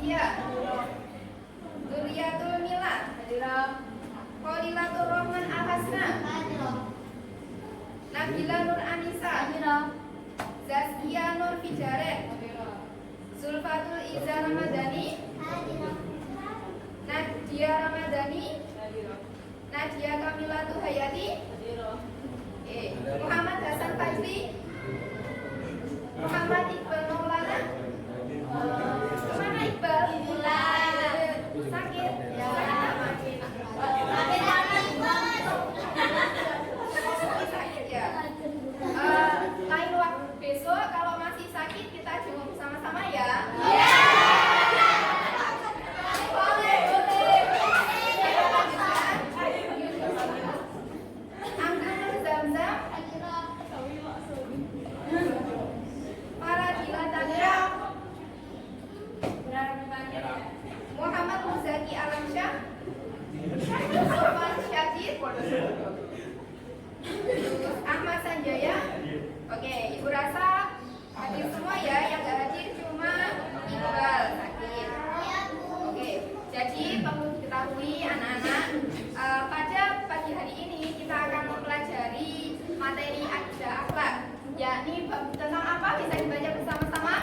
Sofia, Zuriatul Mila, Kholilatul Rahman Al-Hasna, Nabila Nur Anissa, Zaskia Nur Fijaret, Zulfatul Iza Ramadhani, Nadia Ramadhani, Nadia Kamila Tuhayati, Muhammad Hasan Fajri, Muhammad Iqbal Maulana. Mana Iqbal? Sakit. Sakit ya. Lain waktu besok kalau masih sakit kita jenguk bersama-sama ya. Muhammad Muzaki Alamsyah, Muhammad Syakir, Ahmad Sanjaya. Oke, Ibu rasa hadir semua ya, yang gak hadir cuma Iqbal sakit. Oke, jadi perlu diketahui anak-anak, pada pagi hari ini kita akan mempelajari materi akidah akhlak, yakni tentang apa? Bisa dibaca bersama-sama.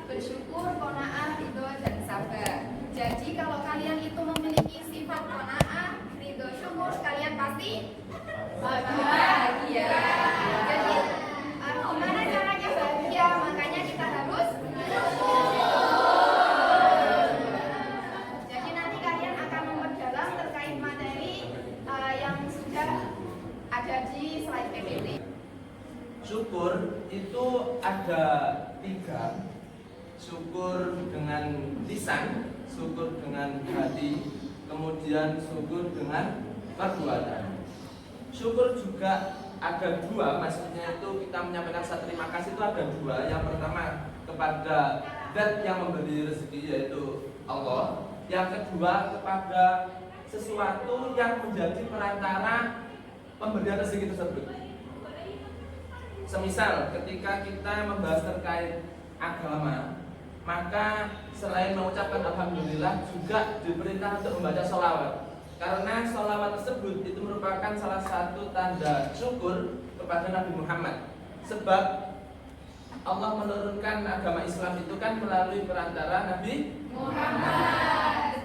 Bersyukur, qanaah, ridho, dan sabar. Jadi kalau kalian itu memiliki sifat qanaah, ridho, syukur, kalian pasti bahagia. Jadi gimana caranya bahagia? Makanya kita harus jadi nanti kalian akan memperdalam terkait materi yang sudah ada di slide PPT. Syukur itu ada 3. Syukur dengan lisan, syukur dengan hati, kemudian syukur dengan perbuatan. Syukur juga ada 2, maksudnya itu kita menyampaikan rasa terima kasih itu ada 2. Yang pertama kepada zat yang memberi rezeki yaitu Allah. Yang kedua kepada sesuatu yang menjadi perantara pemberian rezeki tersebut. Semisal ketika kita membahas terkait agama, maka selain mengucapkan alhamdulillah juga diperintah untuk membaca sholawat. Karena sholawat tersebut itu merupakan salah satu tanda syukur kepada Nabi Muhammad. Sebab Allah menurunkan agama Islam itu kan melalui perantara Nabi Muhammad.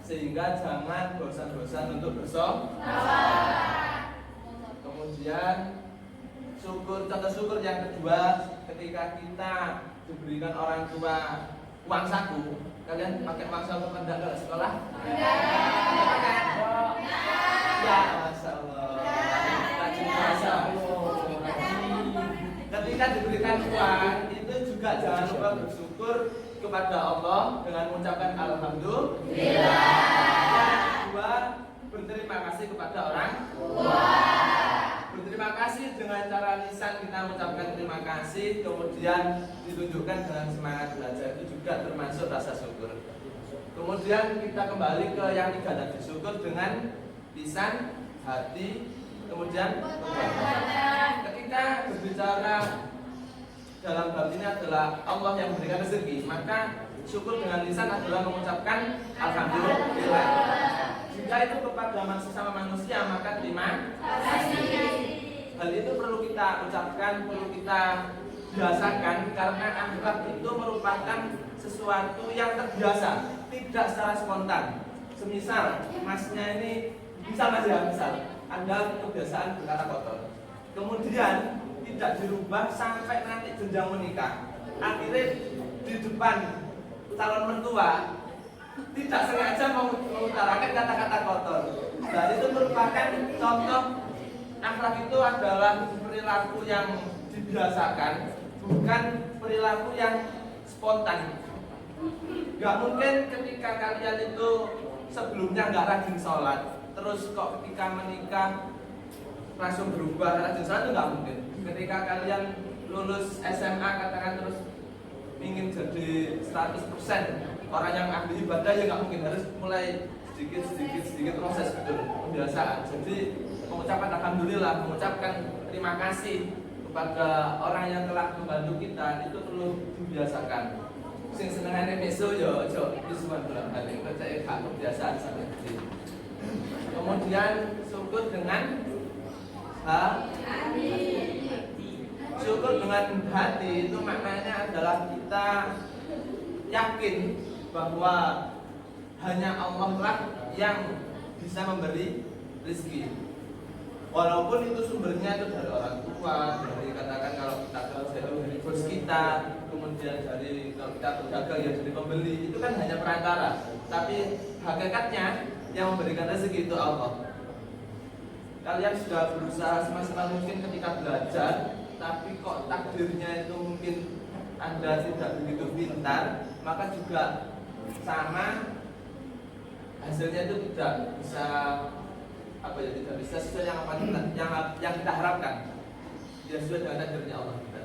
Sehingga jangan bosan-bosan untuk bersholawat. Kemudian contoh syukur yang kedua, ketika kita diberikan orang tua uang saku, kalian pakai uang saku pada ke sekolah? Ya, masya Allah. Ketika diberikan uang itu juga jangan lupa bersyukur kepada Allah dengan mengucapkan alhamdulillah. Yang kedua, berterima kasih kepada orang tua. Berterima kasih dengan cara lisan kita mengucapkan terima kasih, kemudian ditunjukkan dengan semangat belajar, itu juga termasuk rasa syukur. Kemudian kita kembali ke yang 3 tadi, syukur dengan lisan, hati, kemudian perbuatan. Ketika berbicara dalam hal ini adalah Allah yang memberikan rezeki, maka syukur dengan lisan adalah mengucapkan alhamdulillah. Jika itu kepada sesama manusia, maka terima kasih. Hal itu perlu kita ucapkan, perlu kita biasakan, karena akhlak itu merupakan sesuatu yang terbiasa, tidak secara spontan. Semisal masnya ini misal Anda kebiasaan berkata kotor, kemudian tidak dirubah sampai nanti jenjang menikah, akhirnya di depan calon mertua tidak sengaja mengutarakan kata-kata kotor. Dan itu merupakan contoh akhlak itu adalah perilaku yang dibiasakan, bukan perilaku yang spontan. Gak mungkin ketika kalian itu sebelumnya gak rajin sholat, terus kok ketika menikah langsung berubah rajin sholat, itu gak mungkin. Ketika kalian lulus SMA katakan terus ingin jadi 100% orang yang ahli ibadah, ya gak mungkin, harus mulai sedikit proses betul pembiasaan. Jadi mengucapkan alhamdulillah, mengucapkan terima kasih kepada orang yang telah membantu kita itu perlu dibiasakan. Sing senengane meso yo ojo disuwun bulan balik percaya hak kebiasaan sampai hati. Kemudian syukur dengan hati. Syukur dengan hati itu maknanya adalah kita yakin bahwa hanya Allah lah yang bisa memberi rezeki. Walaupun itu sumbernya itu dari orang tua, dari katakan kalau kita kerja dari bos kita, kemudian dari kalau kita berdagang ya dari pembeli, itu kan hanya perantara. Tapi hakikatnya yang memberikan rezeki itu Allah. Kalian sudah berusaha semaksimal mungkin ketika belajar, tapi kok takdirnya itu mungkin Anda tidak begitu pintar, maka juga sama hasilnya itu tidak bisa tidak bisa sesuai yang kita harapkan. Tidak sesuai dengan takdirnya Allah kita.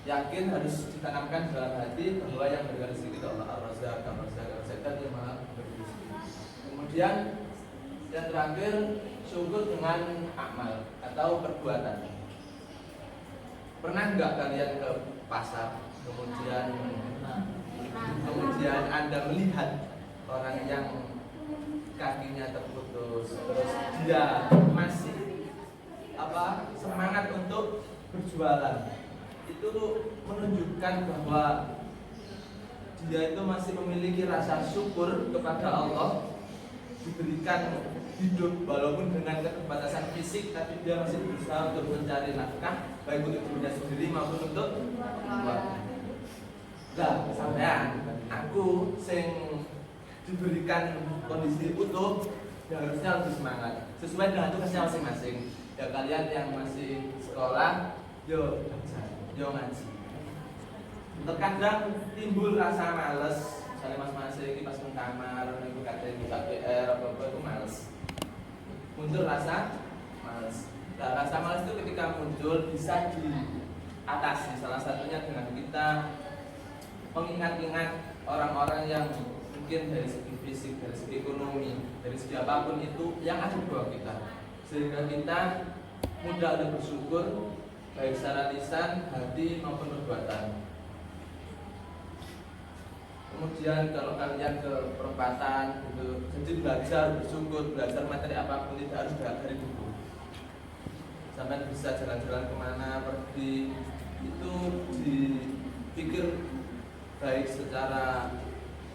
Yakin harus ditanamkan dalam hati bahwa yang memberikan rezeki itu Allah. Ar-Razzaq yang Maha memberi rezeki. Kemudian yang terakhir syukur dengan amal atau perbuatan. Pernah enggak kalian ke pasar kemudian Anda melihat orang yang kakinya terputus, terus dia masih semangat untuk berjualan, itu menunjukkan bahwa dia itu masih memiliki rasa syukur kepada Allah, diberikan hidup walaupun dengan keterbatasan fisik, tapi dia masih berusaha untuk mencari nafkah baik untuk dirinya sendiri maupun untuk keluarga. Lah sampean aku sing diberikan kondisi utuh, ya harusnya lebih semangat sesuai dengan tugasnya masing-masing. Ya kalian yang masih sekolah, yo ngaji. Terkadang timbul rasa males, misalnya mas-mas ini pas ke kamar, ibu kata buka PR apa itu males. Muncul rasa males. Nah, rasa males itu ketika muncul bisa diatasi, salah satunya dengan kita mengingat-ingat orang-orang yang mungkin dari segi fisik, dari segi ekonomi, dari segi apapun itu yang ada di bawah kita, sehingga kita mudah untuk bersyukur baik secara lisan, hati maupun perbuatan. Kemudian kalau kalian ke perempatan gitu, jadi belajar bersyukur, belajar materi apapun tidak harus dari buku. Sampai bisa jalan-jalan kemana, pergi itu dipikir baik secara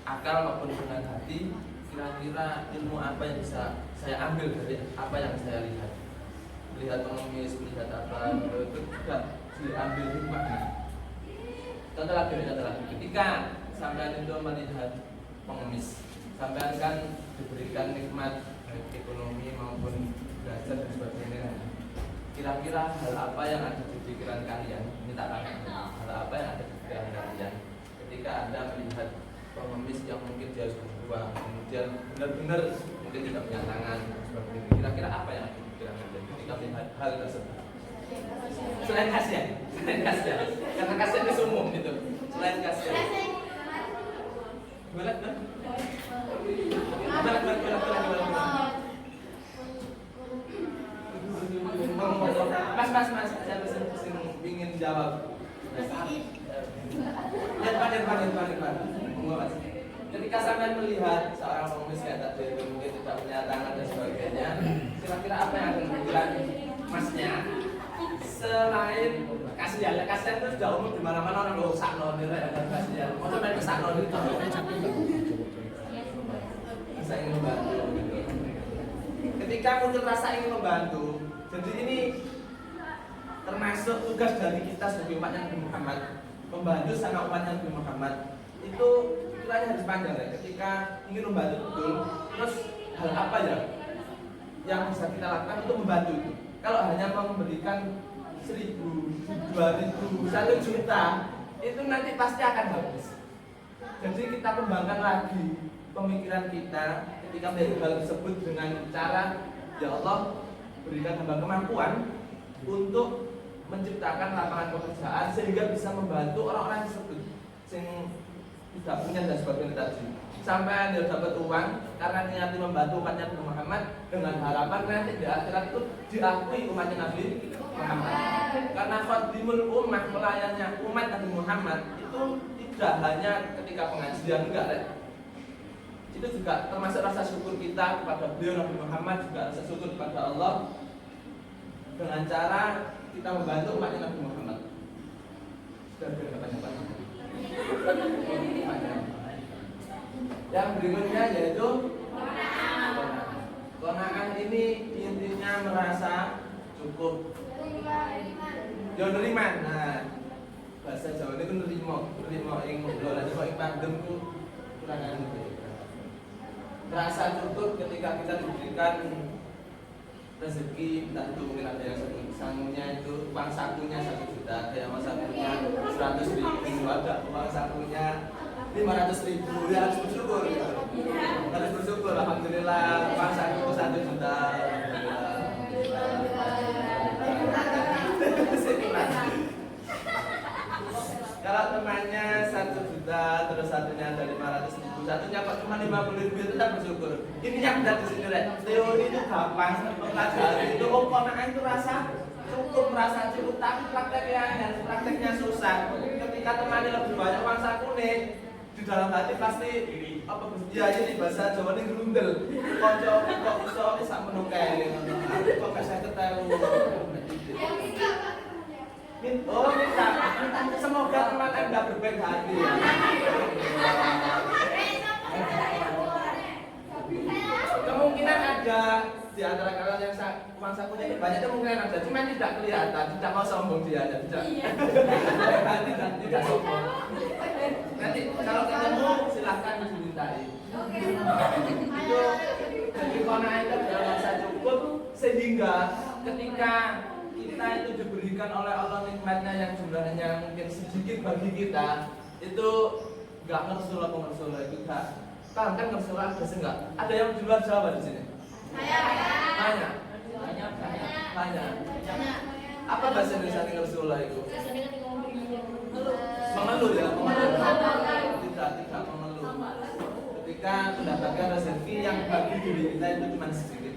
akal maupun dengan hati, kira-kira ilmu apa yang bisa saya ambil dari apa yang saya lihat. Melihat pengemis, melihat apa, itu juga diambil hikmahnya. Contoh lagi, ketika sampean itu melihat pengemis, sampean kan diberikan nikmat baik ekonomi maupun belajar dan sebagainya. Kira-kira hal apa yang ada di pikiran kalian? Minta tanya, hal apa yang ada di pikiran kalian ketika Anda melihat pengemis yang mungkin dia sudah tua, kemudian benar-benar mungkin tidak punya tangan seperti ini. Kira-kira apa yang ada di pikiran Anda ketika melihat hal tersebut? Selain kasihan, karena kasihan itu umum gitu. Selain kasihan, berat. Mas, saya ingin jawab. Ketika sampai melihat seorang pengemis kayak tadi mungkin tidak punya tangan dan sebagainya, kira-kira apa yang akan dipikiran masnya? Selain kasihan itu sudah umum di mana-mana orang lo sakno nilai dan kasihan. Mau sampai ke sakno itu, saya ingin membantu. Ketika muncul rasa ingin membantu, jadi ini termasuk tugas dari kita sebagai umat Nabi Muhammad, membantu sama umat Nabi Muhammad itu pikirannya harus panjang ya. Ketika ingin membantu betul, terus hal apa ya yang bisa kita lakukan untuk membantu itu? Kalau hanya memberikan 1.000, 2.000, 1 juta, itu nanti pasti akan habis. Jadi kita kembangkan lagi pemikiran kita ketika melihat hal tersebut dengan cara, ya Allah berikan hamba kemampuan untuk menciptakan lapangan pekerjaan sehingga bisa membantu orang-orang tersebut yang tidak punya dan sebagainya tadi. sampai dia dapat uang karena niat membantu umatnya Nabi Muhammad dengan harapan nanti di akhirat itu diakui umatnya Nabi Muhammad. Karena khadimul ummah, melayani umat Nabi Muhammad itu tidak hanya ketika pengajian, enggak ya. Itu juga termasuk rasa syukur kita kepada beliau Nabi Muhammad, juga rasa syukur kepada Allah dengan cara kita membantu umatnya Nabi Muhammad. Sudah banyak-banyak. Yang berikutnya yaitu qanaah. Ini intinya merasa cukup. Yo neriman. Nah, bahasa Jawa ini kan nerimo ing dolan kok ing pandem ku kurang anu. Merasa cukup ketika kita diberikan rezeki, entah itu mungkin ada yang sangunya itu uang sakunya 1 juta, ada yang uang sakunya 100.000, ada uang sakunya 500.000, ya harus bersyukur gitu. Harus bersyukur, alhamdulillah uang saku 1 juta. Kalau temannya 1 juta, terus satunya ada 500.000, satunya kok cuma 50.000, itu tak bersyukur. Ini yang benar di sini, teori itu gampang, pelajari itu qanaah itu rasa cukup, merasa cukup, tapi prakteknya susah. Ketika temannya lebih banyak uang saku nih, di dalam hati pasti apa ya ini bahasa Jawa ini grundel. Konco kok iso sak menuke. Kok saya ketelu. Minta. Semoga teman Anda berbaik hati. Kemungkinan ada di antara kalian yang uang sakunya ini banyak, kemungkinan ada, cuma tidak kelihatan, tidak mau sombong dia, tidak. Tidak sombong. Nanti kalau ketemu silahkan dimintai. Itu jadi qanaah itu adalah rasa cukup, sehingga ketika kita itu diberikan oleh Allah nikmatnya yang jumlahnya mungkin sedikit bagi kita, itu nggak ngersul itu nggak. Paham kan ngersul ada sih nggak? Ada yang di luar Jawa di sini? Banyak. Apa bahasa Indonesia ngersul itu? Mengeluh ya, tidak mengeluh. Ketika mendapatkan rezeki yang bagi diri kita itu cuma sedikit.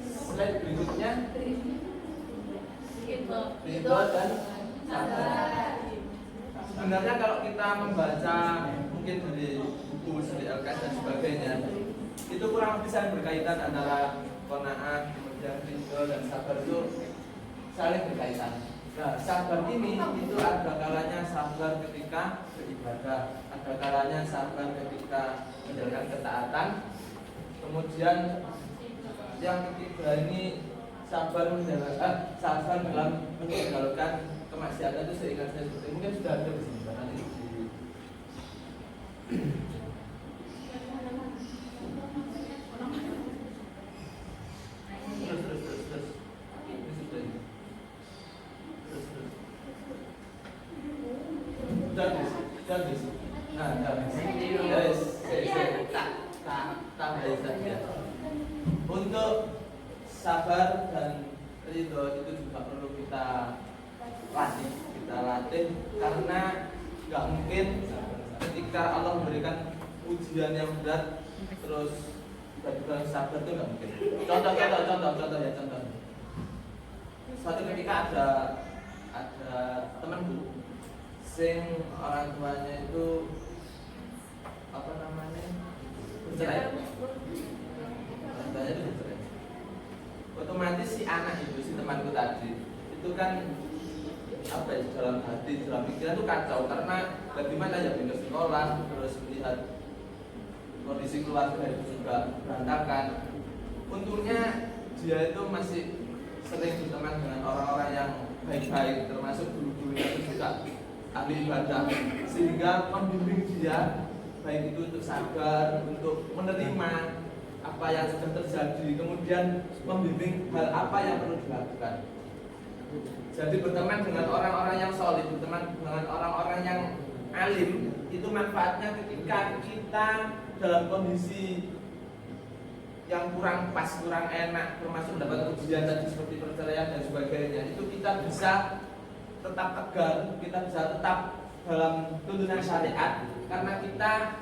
Slide berikutnya. Ridho dan sabar. Sebenarnya kalau kita membaca mungkin dari buku dari LKS dan sebagainya, itu kurang bisa berkaitan antara qanaah, kemudian ridho dan sabar itu saling berkaitan. Nah, sabar ini itu ada kalanya sabar ketika beribadah, ada kalanya sabar ketika menjalankan ketaatan. Kemudian yang ketiga ini sabar dalam meninggalkan kemaksiatan itu seingat saya seperti mungkin sudah ada di sini nanti untuk sabar dan ridho itu juga perlu kita latih karena nggak mungkin ketika Allah memberikan ujian yang berat terus tiba-tiba sabar itu nggak mungkin. Contoh. Suatu ketika ada temanku sing orang tuanya itu apa namanya bercerai. Orang tuanya itu bercerai. Otomatis si anak itu, si temanku tadi itu kan apa ya, dalam hati, dalam pikiran itu kacau karena bagaimana ya pindah sekolah terus melihat kondisi keluarga itu juga berantakan. Untungnya dia itu masih sering berteman dengan orang-orang yang baik-baik, termasuk guru-gurunya itu juga ahli ibadah, sehingga membimbing dia baik itu untuk sabar, untuk menerima apa yang sedang terjadi, kemudian membimbing hal apa yang perlu dilakukan. Jadi berteman dengan orang-orang yang solid, berteman dengan orang-orang yang alim, itu manfaatnya ketika kita dalam kondisi yang kurang pas, kurang enak, termasuk mendapat ujian tadi seperti perceraian dan sebagainya, itu kita bisa tetap tegar, kita bisa tetap dalam tuntunan syariat karena kita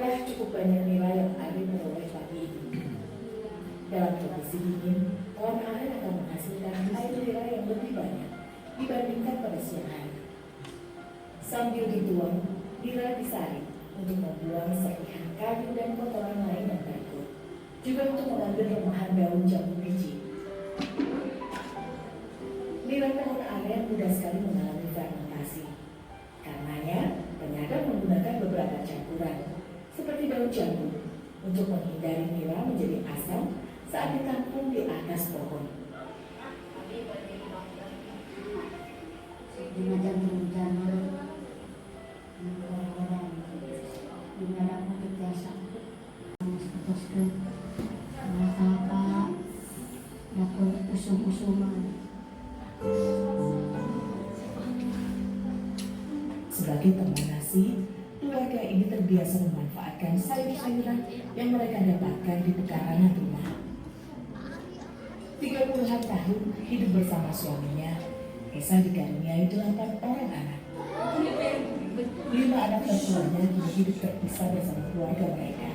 Itulah cukup banyak nilai yang Ari peroleh pagi ini. Dalam kondisi dingin, pohon aren akan menghasilkan air nira yang lebih banyak dibandingkan pada siang hari. Sambil dituang, nira disaring untuk membuang serpihan kayu dan kotoran lain yang terikut, juga untuk mengambil remahan daun jambu biji. Nira pohon aren mudah sekali mengalami fermentasi. Karenanya, penyadap menggunakan beberapa campuran, seperti daun jambu, untuk menghindari nira menjadi asam saat ditampung di atas pohon. Di macam rencana orang-orang di dalam biasa putuskan apa lakukan usum-usuman. Sebagai teman nasi, keluarga ini terbiasa memanfaatkan sayur-sayuran yang mereka dapatkan di pekarangan rumah. 30-an tahun hidup bersama suaminya, Esa dikaruniai 8 orang anak. 5 anak tertuanya kini hidup terpisah bersama keluarga mereka.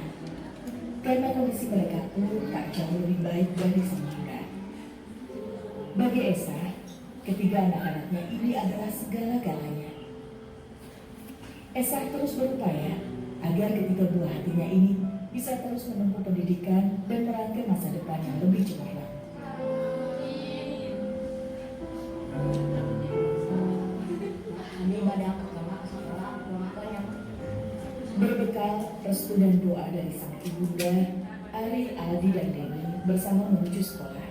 Karena kondisi mereka pun tak jauh lebih baik dari semula. Bagi Esa, ketiga anak-anaknya ini adalah segala-galanya. Esa terus berupaya agar ketiga buah hatinya ini bisa terus menempuh pendidikan dan merangkai masa depan yang lebih cemerlang. Kami pada sekolah banyak. Berbekal restu dan doa dari sang ibunda, Ari, Aldi, dan Deni bersama menuju sekolah.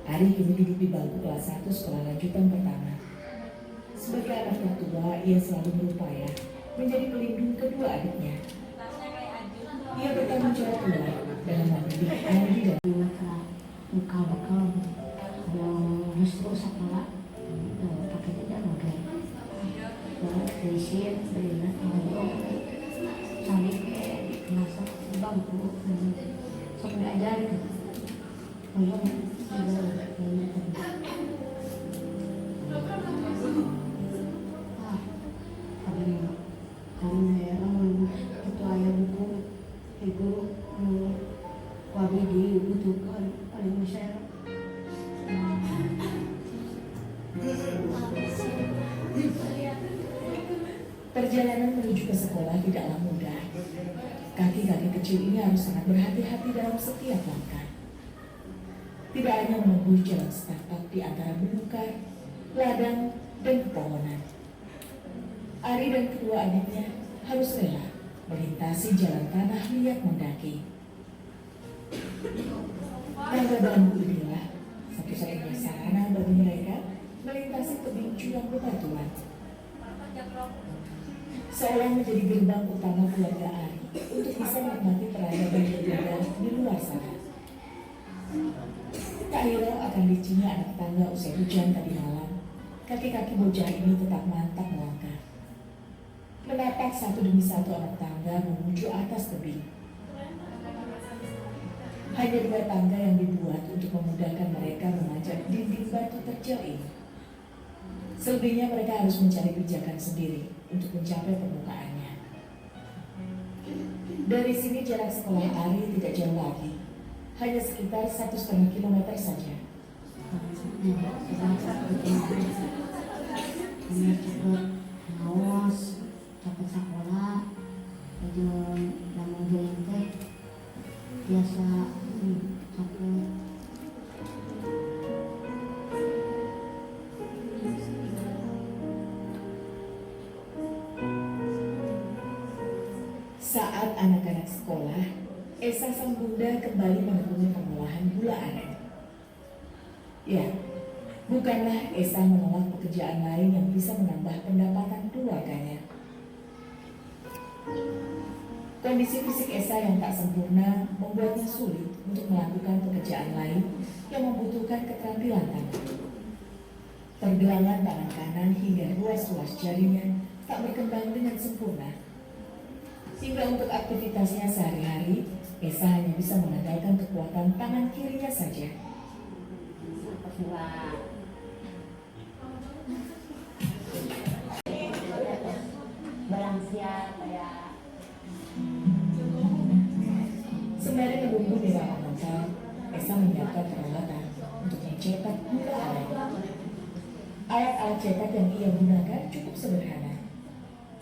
Ari kini duduk di bangku kelas 1 sekolah lanjutan pertama. Sebagai anak tertua, ia selalu berupaya menjadi pelindung kedua adiknya. Ia bertanggung jawab pula dalam mendidik Aldi dan Bekal-bekal yang justru sekolah pakai tidak pakai krisis dari sampai ke kelas bangku sampai ajar perjalanan menuju ke sekolah tidaklah mudah. Kaki-kaki kecil ini harus sangat berhati-hati dalam setiap langkah. Tidak hanya menempuh jalan setapak di antara belukar, ladang, dan pepohonan. Ari dan kedua adiknya harus rela melintasi jalan tanah liat mendaki. Tangga bambu inilah satu-satunya sarana bagi mereka melintasi tebing curam bebatuan. Seolah menjadi gerbang utama keluarga Ari untuk bisa menikmati peradaban berbeda di luar sana. Tak hirau akan licinnya anak tangga usai hujan tadi malam, kaki-kaki bocah ini tetap mantap melangkah. Menapak satu demi satu anak tangga menuju atas tebing. Hanya 2 tangga yang dibuat untuk memudahkan mereka memanjat dinding batu terjal ini. Selebihnya mereka harus mencari pijakan sendiri untuk mencapai permukaannya. Dari sini jarak sekolah Ari tidak jauh lagi, hanya sekitar 1,5 kilometer saja. Cepet sekolah, namun teh biasa cepet. Saat anak-anak sekolah, Esa sang bunda kembali menekuni pengolahan gula aren. Ya, bukanlah Esa menolak pekerjaan lain yang bisa menambah pendapatan keluarganya. Kondisi fisik Esa yang tak sempurna membuatnya sulit untuk melakukan pekerjaan lain yang membutuhkan keterampilan tangan. Pergelangan tangan kanan hingga ruas-ruas jarinya tak berkembang dengan sempurna. Hingga untuk aktivitasnya sehari-hari, Esa hanya bisa mengandalkan kekuatan tangan kirinya saja. Sembari menunggu Mira menonton, Esa menyiapkan peralatan untuk mencetak gula aren. Alat-alat cetak yang ia gunakan cukup sederhana.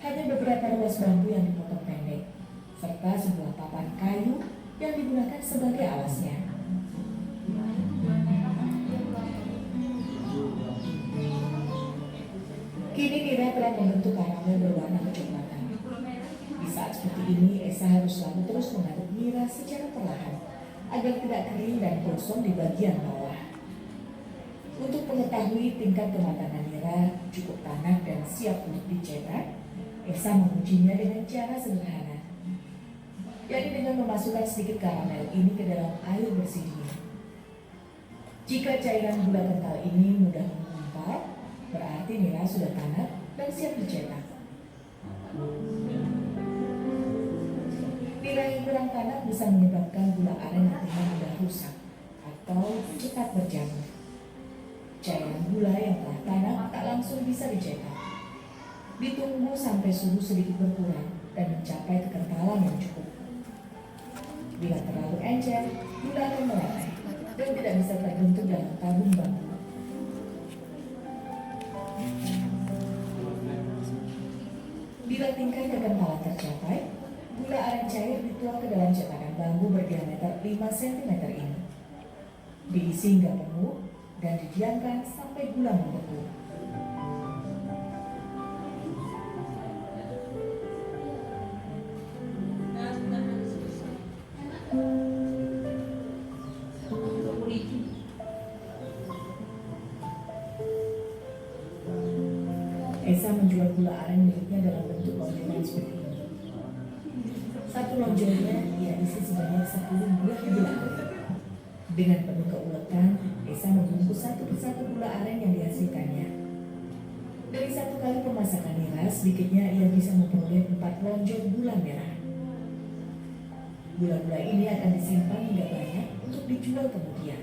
Hanya beberapa ruas bambu yang dipotong pendek, serta sebuah papan kayu yang digunakan sebagai alasnya. Kini Mira telah membentuk karamel berwarna kecoklatan. Di saat seperti ini, Esa harus selalu terus mengaduk Mira secara perlahan agar tidak kering dan gosong di bagian bawah. Untuk mengetahui tingkat kematangan Mira cukup tanak dan siap untuk dicetak, Esa mengujinya dengan cara sederhana, yakni dengan memasukkan sedikit karamel ini ke dalam air bersih dingin. Jika cairan gula kental ini mudah menggumpal, berarti Mira sudah tanak dan siap dicetak. Mira yang kurang tanak bisa menyebabkan gula aren nantinya mudah rusak atau cepat berjamur. Cairan gula yang telah tanak tak langsung bisa dicetak. Ditunggu sampai suhu sedikit berkurang dan mencapai kekentalan yang cukup. Bila terlalu encer, gula akan melerai dan tidak bisa terbentuk dalam tabung bambu. Bila tingkat kekentalan tercapai, gula aren cair dituang ke dalam cetakan bambu berdiameter 5 cm ini. Diisi hingga penuh dan didiamkan sampai gula membeku. Esa menjual gula aren miliknya dalam bentuk lonjongan seperti ini. Satu lonjongnya ia isi sebanyak 10 buah gula aren. Dengan penuh keuletan, Esa membungkus satu persatu gula aren yang dihasilkannya. Dari satu kali pemasakan Mira, sedikitnya ia bisa memperoleh 4 lonjong gula merah. Gula-gula ini akan disimpan hingga banyak untuk dijual kemudian.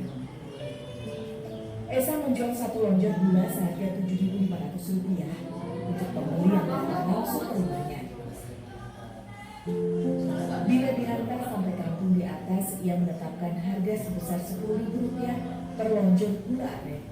Esa menjual satu lonjong gula seharga Rp7.500 untuk pembeli yang datang langsung ke rumahnya. Bila dihantar sampai kampung di atas, ia menetapkan harga sebesar Rp10.000 per lonjong gula aren.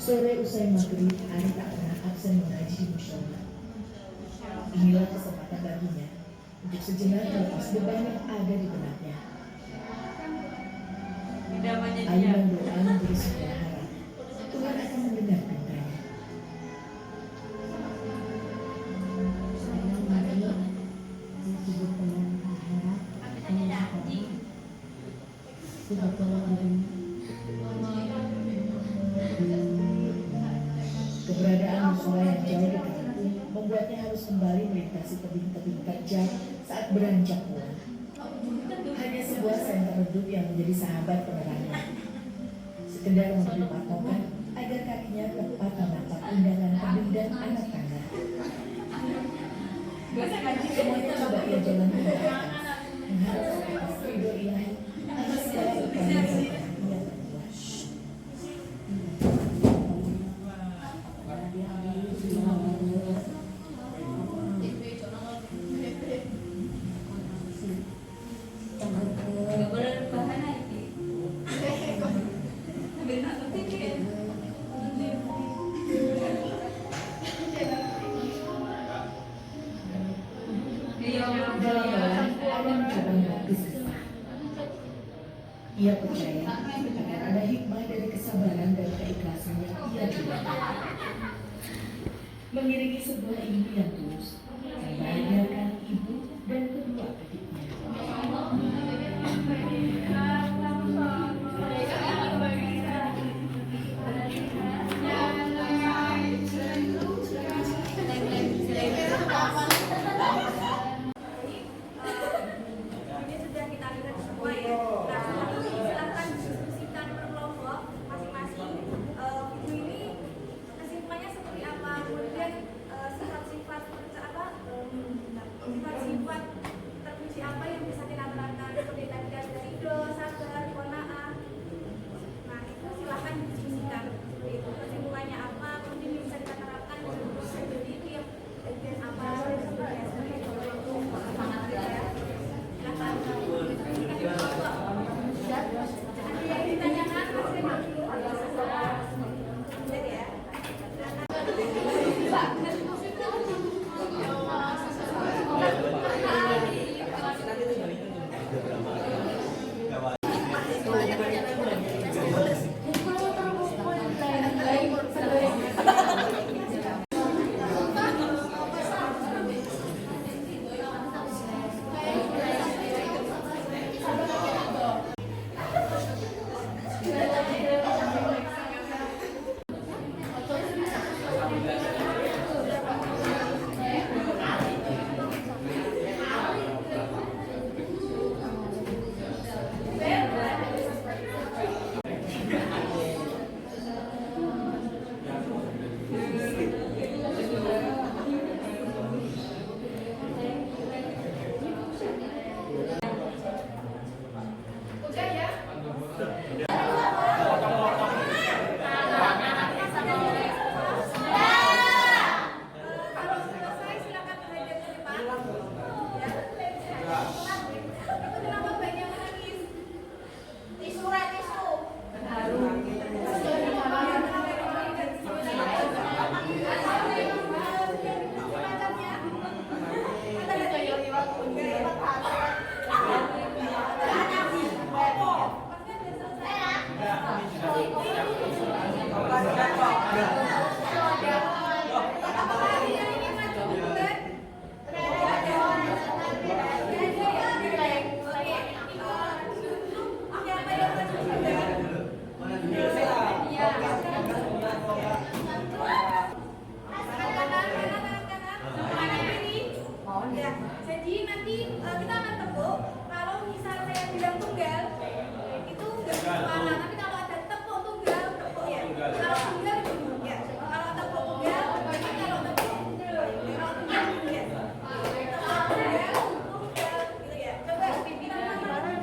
Sore usai maghrib, Ari tak pernah absen mengaji di musyola. Inilah kesempatan baginya untuk sejenak melepas beban yang ada di benaknya. Ayunan doa memberi sebuah harap Tuhan akan mendengar perintahnya. Keberadaan musola yang jauh di kampung membuatnya harus kembali melintasi tebing-tebing terjal saat beranjak pulang. Hanya sebuah senter redup yang menjadi sahabat penerangnya. Sekedar memberi patokan agar kakinya tepat menapak undangan tebing dan anak tangga. Semuanya coba ia jalani dengan ikhlas, mengharap atas ridho ilahi atas segala upaya yang ia perbuat. Ia percaya akan ada hikmah dari kesabaran dan keikhlasan yang ia jual. Mengiringi sebuah ilmu yang tulus, membahagiakan ibu dan kedua adiknya. Ini sudah kita lihat semua ya. Nah, silahkan diskusikan per kelompok masing-masing. Video ini kesimpulannya seperti apa? Apakah ada yang ingin maju duluan? Siapa yang maju duluan? Ya, jadi nanti kita akan tepuk. Kalau misalnya saya bilang tunggal, itu nggak suara. Tapi kalau ada tepuk tunggal, tepuk ya. Kalau tunggal itu ya. Kalau tepuk tunggal, berarti kalau tepuk tunggal. Kalau tunggal ya. Tepuk tunggal, tunggal, gitu ya. Coba pimpinan mana?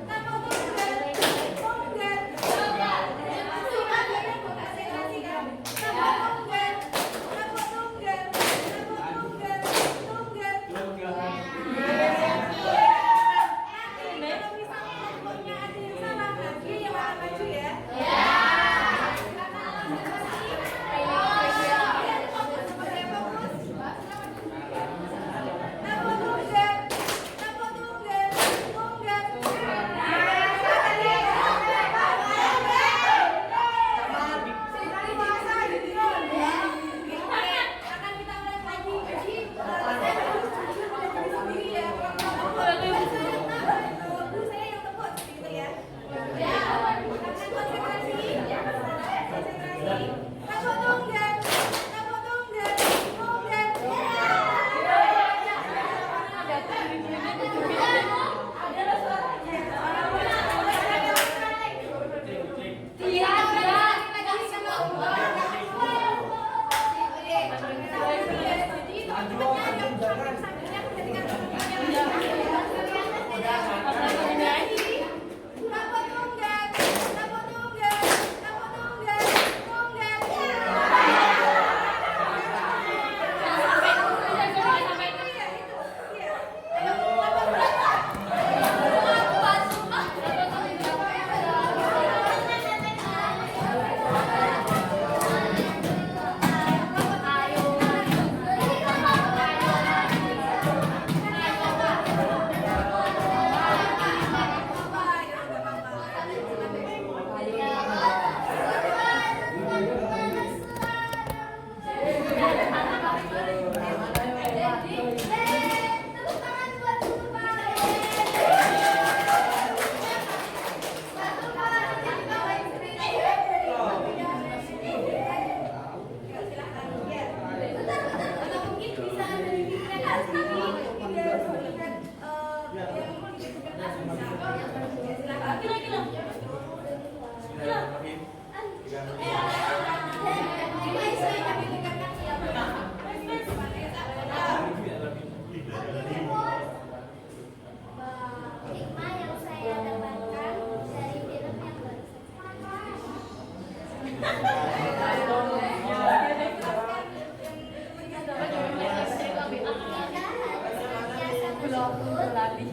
Tepuk tunggal, tunggal. Masih ada yang mau kasih kan? Tepuk tunggal, tepuk tunggal, tepuk tunggal, tunggal. Hikmah yang saya dapatkan dari film yang baru kita harusnya bersyukur